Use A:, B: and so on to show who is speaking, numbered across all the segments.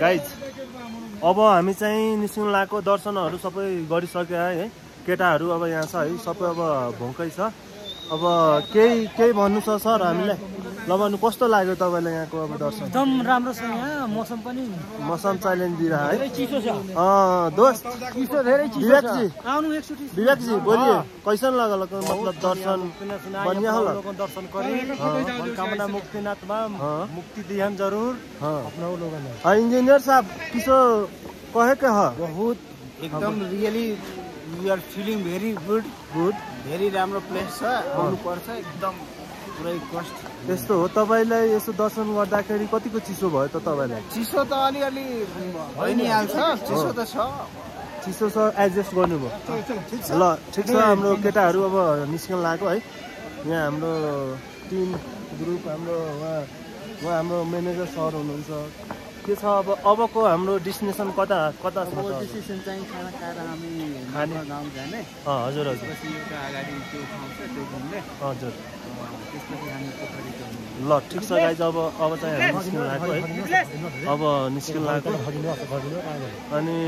A: guys अब हामी चाहिँ निस्किनु लागेको दर्शनहरू सबै गरिसक्यो है केटाहरू अब यहाँ छ है सबै अब भोकै छ अब केही भन्नु छ सर हामीलाई ल भन्नु कस्तो लाग्यो तपाईँलाई यहाँको अब दर्शन
B: एकदम राम्रो छ यहाँ
A: मौसम च्यालेन्ज दिइरह है
B: धेरै चिसो छ
A: दोस्त
B: चिसो धेरै चिसो
A: विवेकजी
B: आउनु एकचोटी
A: विवेकजी बोलिए कैसन लागल मतलब दर्शन बढ़िया होला
B: लोगों दर्शन करे मनोकामना मुक्तिनाथ में मुक्ति दिहन जरूर अपना लोगों ने
A: इंजीनियर साहब किसो कहे के ह
C: बहुत एकदम really we are feeling very good धेरै राम्रो प्लेस छ आउनु पर्छ एकदम पुरै कष्ट
A: त्यस्तो हो तपाईलाई यसो दर्शन गर्दाखेरि कतिको चिसो भयो त तपाईलाई
C: चिसो त अलिअलि भइ नि हाल्छ चिसो त छ
A: चिसो छ एडजस्ट गर्नुभयो ल ठिक छ हाम्रो केटाहरू अब निस्कन लाग्यो है यहाँ हाम्रो टिम ग्रुप हाम्रो उहाँ हाम्रो म्यानेजर सर हुनुहुन्छ के छ अबको हाम्रो डेस्टिनेसन कता छ
C: डिसिसन चाहिँ खाना खाएर हामी गाउँ जाने
A: हजुर
C: त्यसपछि एउटा अगाडि त्यो ठाउँ छ त्यो घुम्ने
A: हजुर
C: त्यसपछि हामी पोखरी
A: ल ठिक छ गाइज अब चाहिँ हामी निस्किन लाग्यो है अब निस्किन लाग्यो अनि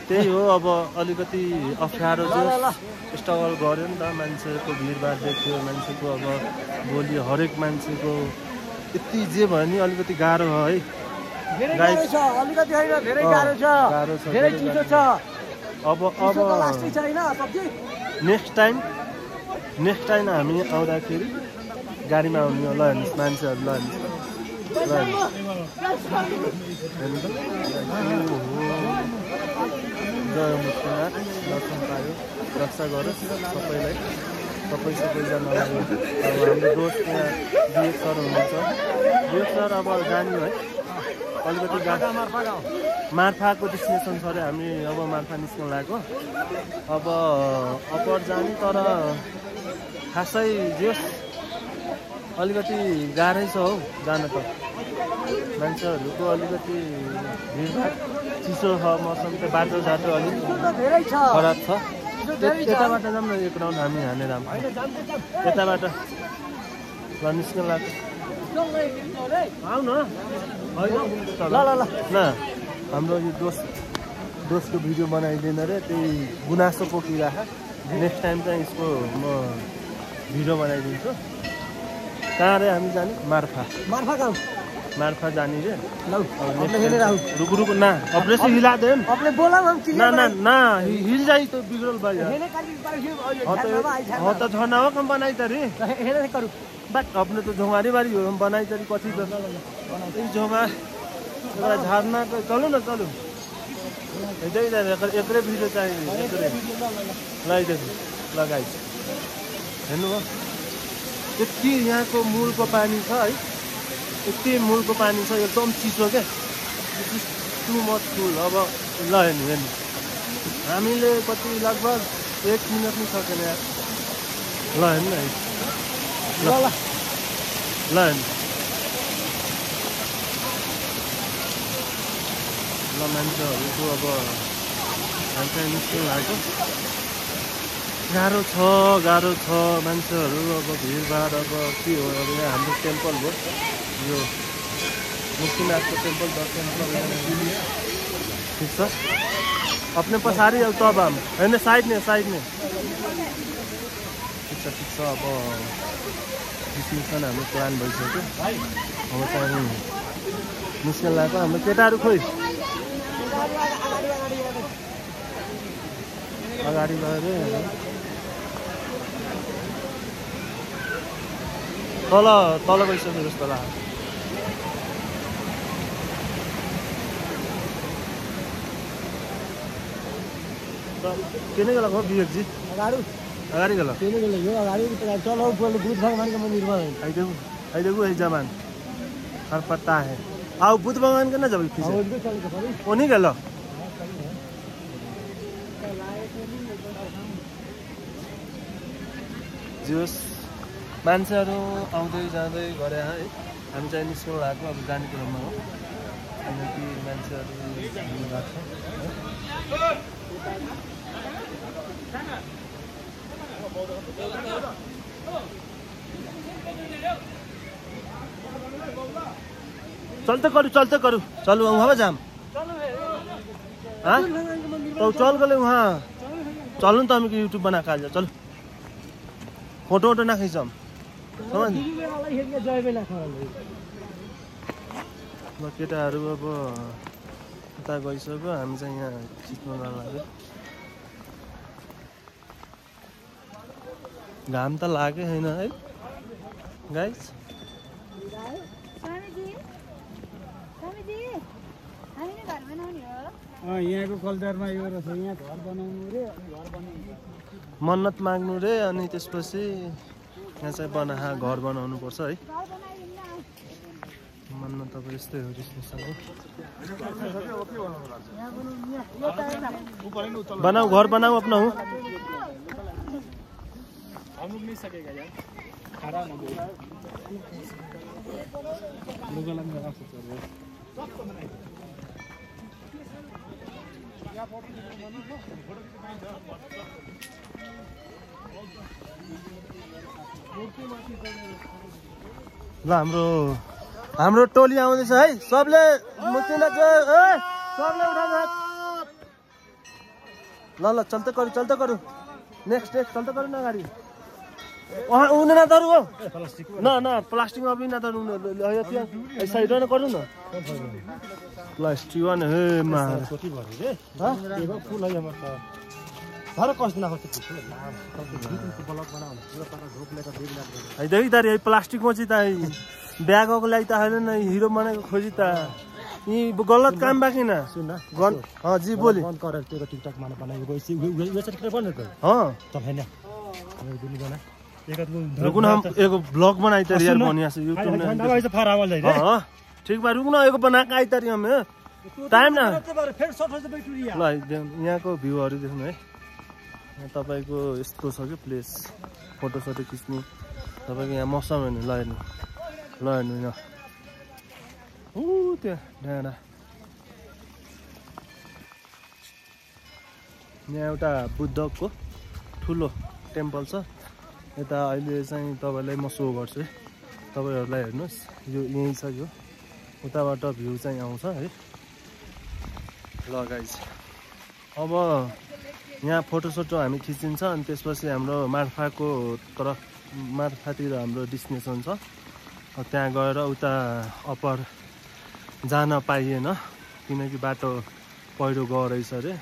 A: त्यही हो अब अलिकति अप्ठ्यारो चाहिँ स्ट्रगल गर्यो नि त मान्छेको भिडभाड देख्यो मान्छेको अब बोली हरेक मान्छेको यति जे भयो नि अलिकति गाह्रो हो है
B: अलिकति होइन धेरै गाह्रो छ धेरै चिसो छ
A: अब
B: लास्टै छैन सब्जी
A: नेक्स्ट टाइम हामी आउँदाखेरि गाडीमा आउनु ल हेर्नुहोस् मान्छेहरू ल जय मुक्तिनाथ दर्शन पायो रक्षा गरोस् सबैलाई सबैजनालाई अब हाम्रो दोस्त यहाँ विवेक सर हुनुहुन्छ विवेक सर अब जाने है अलिकति मार्फाको डेस्टिनेसन छ अरे हामी अब मार्फा निस्कन लागेको अब अपर जाने तर खासै जेस अलिकति गाह्रै छ हौ जान त मान्छेहरूको अलिकति भिडभाड चिसो छ मौसम त बाटो अलिक खराब छ यताबाट जाऊँ न एक राउन्ड हामी हानेर यताबाट ल निस्कन लाग्यो आऊ न ल हाम्रो यो दोस्तको भिडियो बनाइदिँदैन रे त्यही गुनासो पोखिराख नेक्स्ट टाइम चाहिँ यसको म भिडियो बनाइदिन्छु कहाँ रे हामी जाने मार्फा जाने रे रुक ना अपने से हिला दे
B: अपने बोला हम
A: ना हिल जाई तो बिगड़ल भाई हो तो झरना हो कम बनाई तरी
B: करू
A: बट अपने तो झोंगारी बारी हो हम बनाई तरी कथी तो झोंगा झरना तो चलो ना चलो एकरे भिडियो चाहिए लगाइ हेर्नुभयो यति यहाँको मूलको पानी छ है यति मूलको पानी छ एकदम चिसो क्या टु मच कुल अब ल हेर्नु हामीले कति लगभग 1 मिनट नि सकेन यार ल हेर्नु है ल हेर्नु ल मान्छेहरूको अब हामी चाहिँ निस्किनु लागेको गाह्रो छ मान्छेहरू अब भिडभाड अब के हो अब यहाँ हाम्रो टेम्पल हो यो मुक्तिनाथको टेम्पल दर्शन ठिक छ अपने पछाडि अब तब हम होइन साइड में ठिक छ अब डिस्टिनेसन हाम्रो प्लान भइसक्यो अब चाहिँ निस्कन लाग्यो हाम्रो केटाहरू खोइ अगाडि गएर तल गइसक्यो जस्तो लाग्यो किन गएको हो विवेकजी अगाडि गयो
B: चलो बुद्ध भगवान का मंदिर में
A: देखो है जमान हर पत्ता है आओ बुद्ध भगवान के ना जब वो नहीं गलो जोस मान्छेहरू आउँदै जाँदै गरे है हामी चाहिँ निस्कन लागेको अब जाने क्रममा हो किनकि मान्छेहरू हिँड्नु भएको छ चलते करू चलो वहाँ जाम हाँ तो चल गए वहाँ चलो तो हामी यूट्यूब बना खा चलो फोटो ना खींचम केटाहरू अब उता गइसक्यो हामी चाहिँ यहाँ खिच्न लाग्यो घाम त लाग्यो हैन है गाइस
C: यहाँको कल्चरमा यो रहेछ यहाँ घर बनाउनु रे अनि घर बनाउनु
A: मन्नत माग्नु रे अनि त्यसपछि यहाँ चाहिँ घर बनाउनु पर्छ है मन्नत अब यस्तै हो बनाऊ घर बनाऊ अपना हो
B: हम लोग नहीं सकेगा यार खड़ा ना बोल लोग अलग जगह से चल रहे
A: ल हाम्रो टोली आउँदैछ है सबले मुक्तिनाथ सबले उठाउनु ल चल्दै गरौ नेक्स्ट चल्दै गरौ न गाडी उन ना तरु हो ना प्लास्टिक अभी ना तरु ऐसा इधर ना करू ना प्लास्टिक वाला हे मार
B: छोटी भरी रे हां एगो फूल है हमर त सारा कष्ट ना होते पीछे ब्लॉक बनाओ पूरा पारा धूप लेकर देख ला
A: है देखि तारी प्लास्टिक मोची त ब्यागको लागि त हैन न हिरो बनाएको खोजी त यी गलत काम बाकी ना
B: सुन ना
A: हां जी बोली
B: बंद कर तेरे टिकटॉक माने बनाएको वेबसाइट पे बंद कर
A: हां
B: तो है ना दुनी बना
A: रुकन हम एगो ब्लॉग बनाई त यार बनिया से YouTube में
B: ठंडा भाई से फार आवाज जाई रे
A: हां ठीक बा रुकन एगो बना के आई तारी हम टाइम ना
B: फेर शॉट हो जबे टुरिया
A: ल यहाँको भ्यूहरु देख्नु है यहाँ तपाईको यस्तो छ के प्लेस फोटो सोटो खिच्ने तपाईको यहाँ मौसम हेर्नु ल हेर्नु यहाँ उ त्यहाँ डाँडा यहाँ एउटा बुद्धको ठुलो टेम्पल छ यता अहिले चाहिँ तपाईलाई म सो गर्छु है तपाईहरुलाई हेर्नुस् यो यही छ यो उताबाट भ्यू चाहिँ आउँछ है ल गाइस अब यहाँ फोटो सोटो हामी खिचिन्छ अनि त्यसपछि हाम्रो मार्फातिर हाम्रो डेस्टिनेसन छ त्यहाँ गएर उता अप्पर जान पाइएन किनकि बाटो पहिरो गयो रहेछ अरे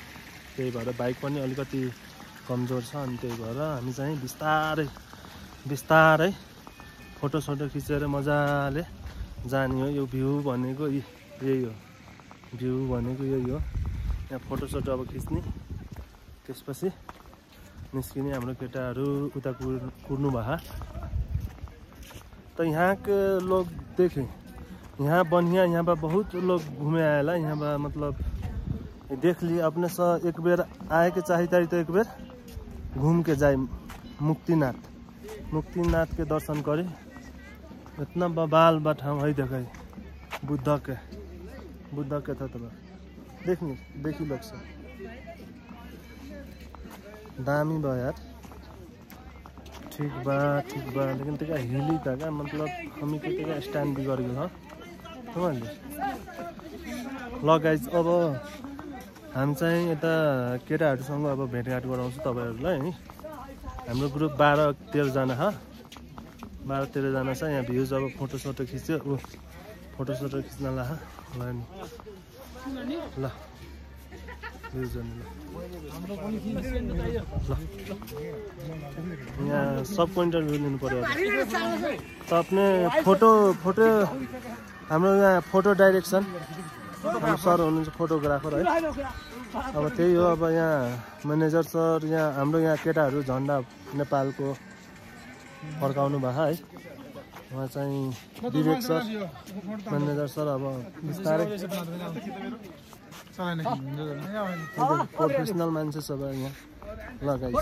A: त्यही भएर बाइक पनि अलिकति कमजोर छ अनि त्यही भएर हामी चाहिँ बिस्तारै फोटो सोटो खिचेर मजाले जाने हो यो भ्यू भनेको यही हो यहाँ फोटो सोटो अब खिच्ने त्यसपछि निस्किने हाम्रो केटाहरू उता कुर्नु भए तो यहाँ के लोग देखे यहाँ बढ़िया यहाँ पर बहुत लोग घूमे आएला यहाँ पर मतलब देख ली अपने से एक बेर आए के चाहिए तो एक बेर घूम के जाए मुक्तिनाथ के दर्शन करे इतना बबाल ठाउँ है देखे बुद्ध के था तब देखी लाग्छ दामी भयो यार ठीक बा लेकिन तेका हिली था क्या मतलब हमी के तेका स्टैंड बिगड़ गयो ह समझले ल गाइज अब हामी चाहिँ यता केटाहरुसँग अब भेटघाट गराउँछु तपाईहरुलाई है हाम्रो ग्रुप 12-13 जना ह 12-13 जना छ यहाँ भ्यूज अब फोटो सोटो खिच्यो फोटो सोटो खिच्न ला ल यहाँ सबको इन्टरभ्यू लिनु पर्यो त अपने फोटो हाम्रो यहाँ फोटो डाइरेक्सन हाम्रो सर हुनुहुन्छ फोटोग्राफर है अब त्यही हो अब यहाँ म्यानेजर सर यहाँ हाम्रो यहाँ केटाहरू झन्डा नेपालको फर्काउनु भयो है उहाँ चाहिँ विवेक सर म्यानेजर सर अब बिस्तारै प्रोफेसनल मान्छे सब यहाँ लगाइन्छ